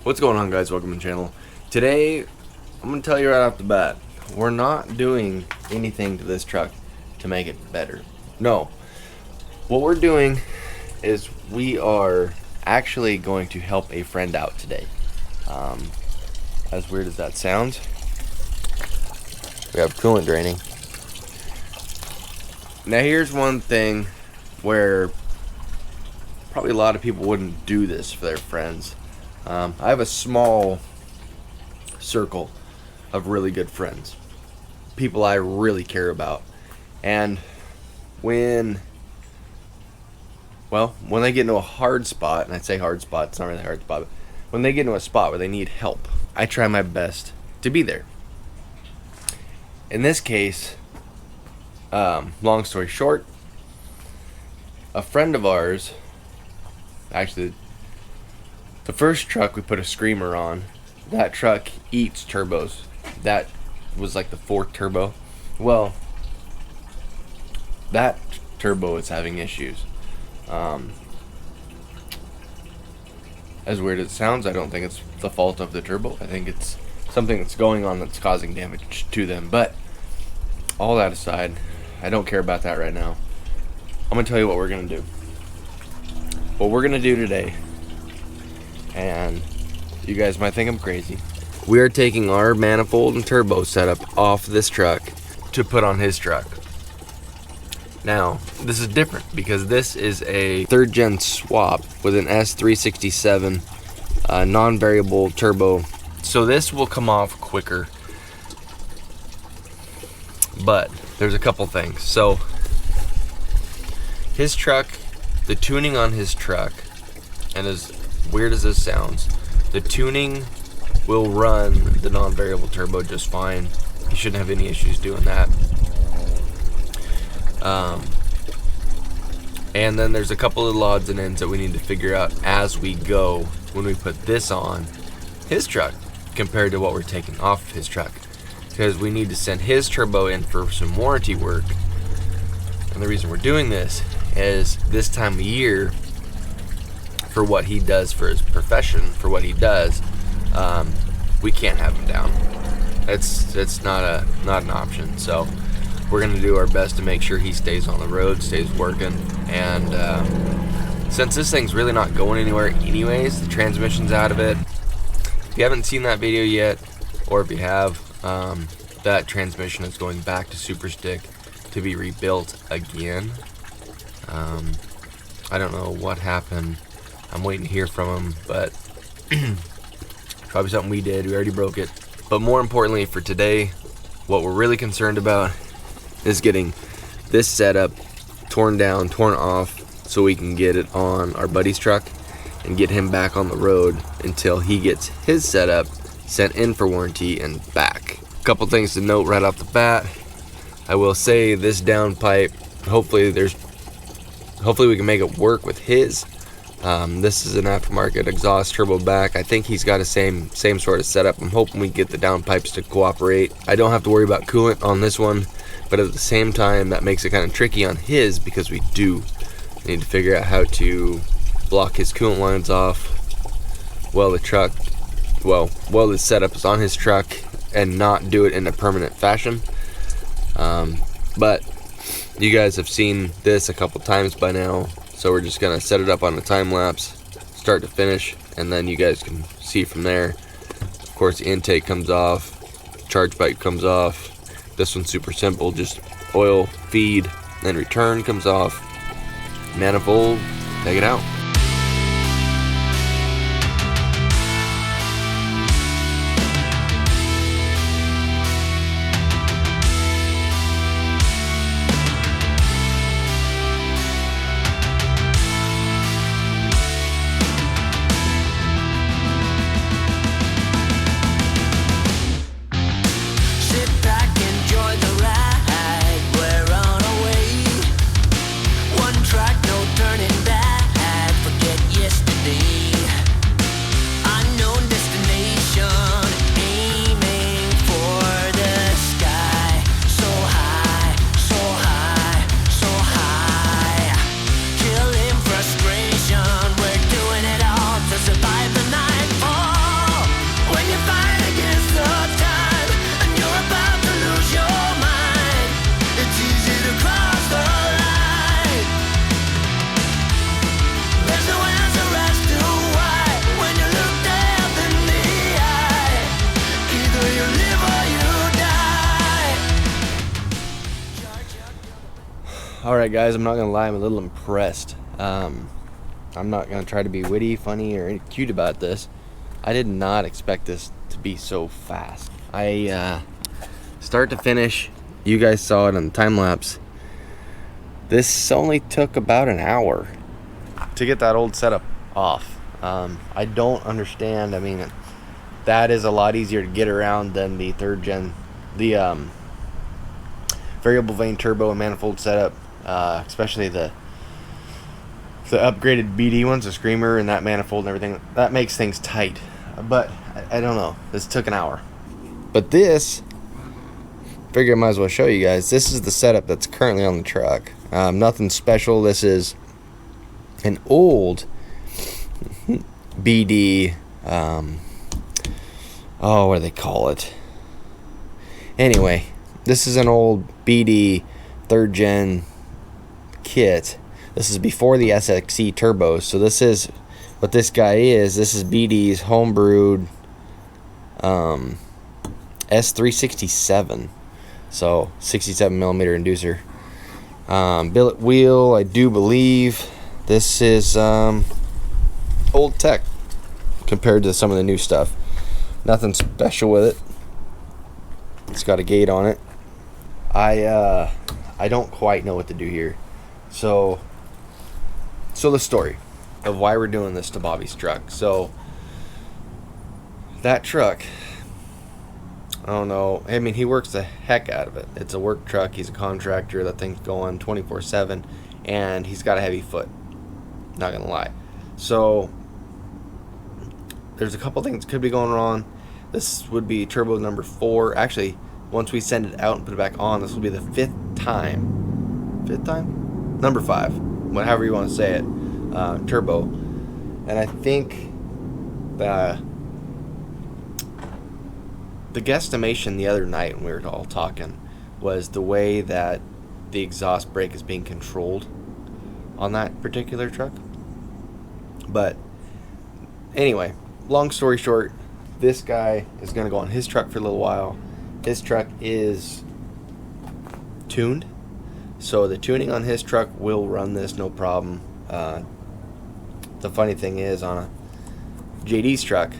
What's going on, guys? Welcome to the channel. Today I'm gonna tell you right off the bat, we're not doing anything to this truck to make it better. No, what we're doing is we are actually going to help a friend out today. As weird as that sounds, we have coolant draining. Now here's one thing where probably a lot of people wouldn't do this for their friends. I have a small circle of really good friends, people I really care about, and when they get into a hard spot, and I say hard spot, it's not really a hard spot, but when they get into a spot where they need help, I try my best to be there. In this case, long story short, a friend of ours, actually the first truck we put a screamer on, that truck eats turbos. That was like the fourth turbo. Well, that turbo is having issues. As weird as it sounds, I don't think it's the fault of the turbo. I think it's something that's going on that's causing damage to them. But all that aside, I don't care about that right now. I'm gonna tell you what we're gonna do. What we're gonna do today, and you guys might think I'm crazy, we are taking our manifold and turbo setup off this truck to put on his truck. Now, this is different because this is a third gen swap with an S367 non-variable turbo. So this will come off quicker. But there's a couple things. So his truck, the tuning on his truck, and as weird as this sounds, the tuning will run the non-variable turbo just fine. You shouldn't have any issues doing that. And then there's a couple of odds and ends that we need to figure out as we go when we put this on his truck compared to what we're taking off of his truck, because we need to send his turbo in for some warranty work. And the reason we're doing this is this time of year, for what he does for his profession, for what he does, we can't have him down. It's not an option. So we're gonna do our best to make sure he stays on the road, stays working. And since this thing's really not going anywhere anyways, the transmission's out of it. If you haven't seen that video yet, or if you have, that transmission is going back to Super Stick to be rebuilt again. I don't know what happened. I'm waiting to hear from him, but probably something we did. We already broke it. But more importantly for today, what we're really concerned about is getting this setup torn down, torn off, so we can get it on our buddy's truck and get him back on the road until he gets his setup sent in for warranty and back. A couple things to note right off the bat. I will say this downpipe, hopefully we can make it work with his. This is an aftermarket exhaust turbo back. I think he's got a same sort of setup. I'm hoping we get the downpipes to cooperate. I don't have to worry about coolant on this one, but at the same time that makes it kind of tricky on his, because we do need to figure out how to block his coolant lines off while the setup is on his truck and not do it in a permanent fashion. But you guys have seen this a couple times by now, so we're just gonna set it up on a time lapse, start to finish, and then you guys can see from there. Of course, the intake comes off, charge pipe comes off. This one's super simple, just oil, feed, then return comes off. Manifold, take it out. Track, no turning back. Alright guys, I'm not gonna lie, I'm a little impressed. I'm not gonna try to be witty, funny, or cute about this. I did not expect this to be so fast. Start to finish, you guys saw it on the time lapse. This only took about an hour to get that old setup off. I don't understand. I mean, that is a lot easier to get around than the third gen, the variable vane turbo and manifold setup, especially the upgraded BD ones, the Screamer and that manifold and everything. That makes things tight. But I don't know. This took an hour. But this, figure I might as well show you guys. This is the setup that's currently on the truck. Nothing special. This is an old BD. Oh, what do they call it? Anyway, this is an old BD third gen kit. This is before the SXE turbos. So this is what this guy is. This is BD's homebrewed S367. So 67 millimeter inducer. Billet wheel, I do believe. This is old tech compared to some of the new stuff. Nothing special with it. It's got a gate on it. I don't quite know what to do here. So the story of why we're doing this to Bobby's truck. So that truck, I don't know. I mean, he works the heck out of it. It's a work truck. He's a contractor. That thing's going 24/7, and he's got a heavy foot. Not gonna lie. So there's a couple things that could be going wrong. This would be turbo number 4. Actually, once we send it out and put it back on, this will be the 5th time. 5th time? Number 5. Whatever you want to say it. Turbo. And I think the guesstimation the other night when we were all talking was the way that the exhaust brake is being controlled on that particular truck. But anyway, long story short, this guy is going to go on his truck for a little while. His truck is tuned, so the tuning on his truck will run this no problem. The funny thing is, on a JD's truck,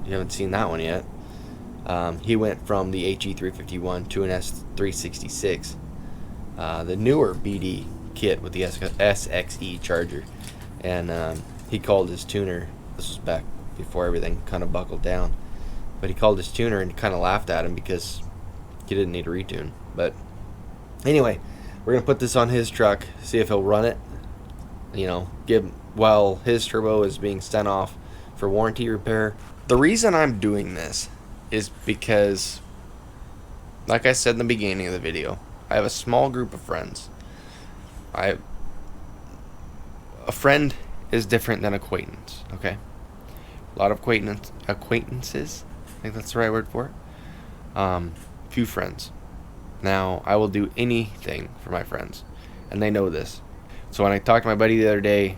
you haven't seen that one yet, he went from the HE351 to an S366, the newer BD kit with the SXE charger, and he called his tuner. This was back before everything kind of buckled down, but he called his tuner and kind of laughed at him because he didn't need a retune. But anyway, we're gonna put this on his truck, see if he'll run it, you know, while his turbo is being sent off for warranty repair. The reason I'm doing this is because, like I said in the beginning of the video, I have a small group of friends. A friend is different than acquaintance, okay? A lot of acquaintances, I think that's the right word for it. Few friends. Now, I will do anything for my friends, and they know this. So when I talked to my buddy the other day,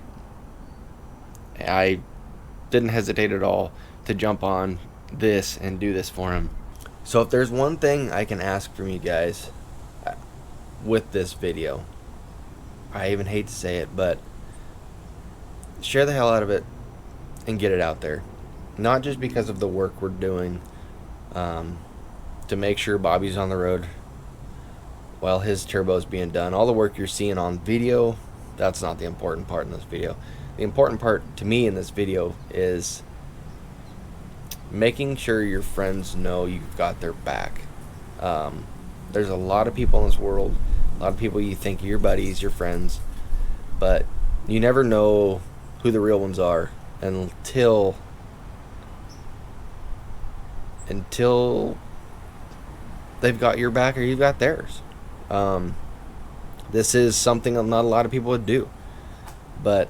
I didn't hesitate at all to jump on this and do this for him. So if there's one thing I can ask from you guys with this video, I even hate to say it, but share the hell out of it and get it out there. Not just because of the work we're doing to make sure Bobby's on the road while his turbo's being done. All the work you're seeing on video, that's not the important part in this video. The important part to me in this video is making sure your friends know you've got their back. There's a lot of people in this world, a lot of people you think are your buddies, your friends, but you never know who the real ones are until they've got your back or you've got theirs. This is something not a lot of people would do, but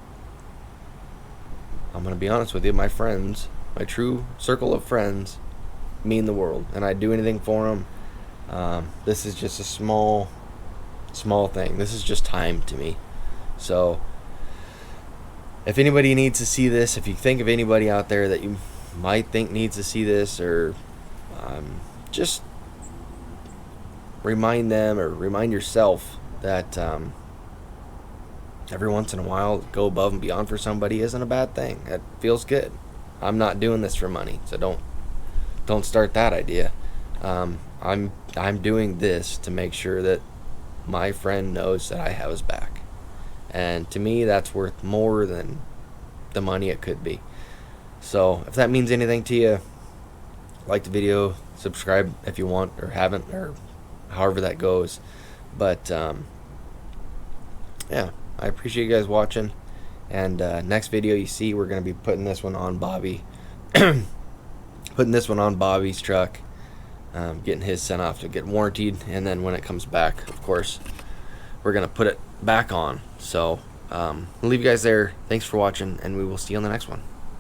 I'm gonna be honest with you, my friends, my true circle of friends, mean the world, and I'd do anything for them. This is just a small thing. This is just time to me. So if anybody needs to see this, if you think of anybody out there that you might think needs to see this, or just remind them or remind yourself that every once in a while, go above and beyond for somebody isn't a bad thing. It feels good. I'm not doing this for money, so don't start that idea. I'm doing this to make sure that my friend knows that I have his back, and to me, that's worth more than the money it could be. So if that means anything to you, like the video, subscribe if you want or haven't, or however that goes. But yeah, I appreciate you guys watching. And next video you see, we're going to be putting this one on Bobby. Putting this one on Bobby's truck. Getting his sent off to get warrantied. And then when it comes back, of course, we're going to put it back on. So I'll leave you guys there. Thanks for watching, and we will see you on the next one.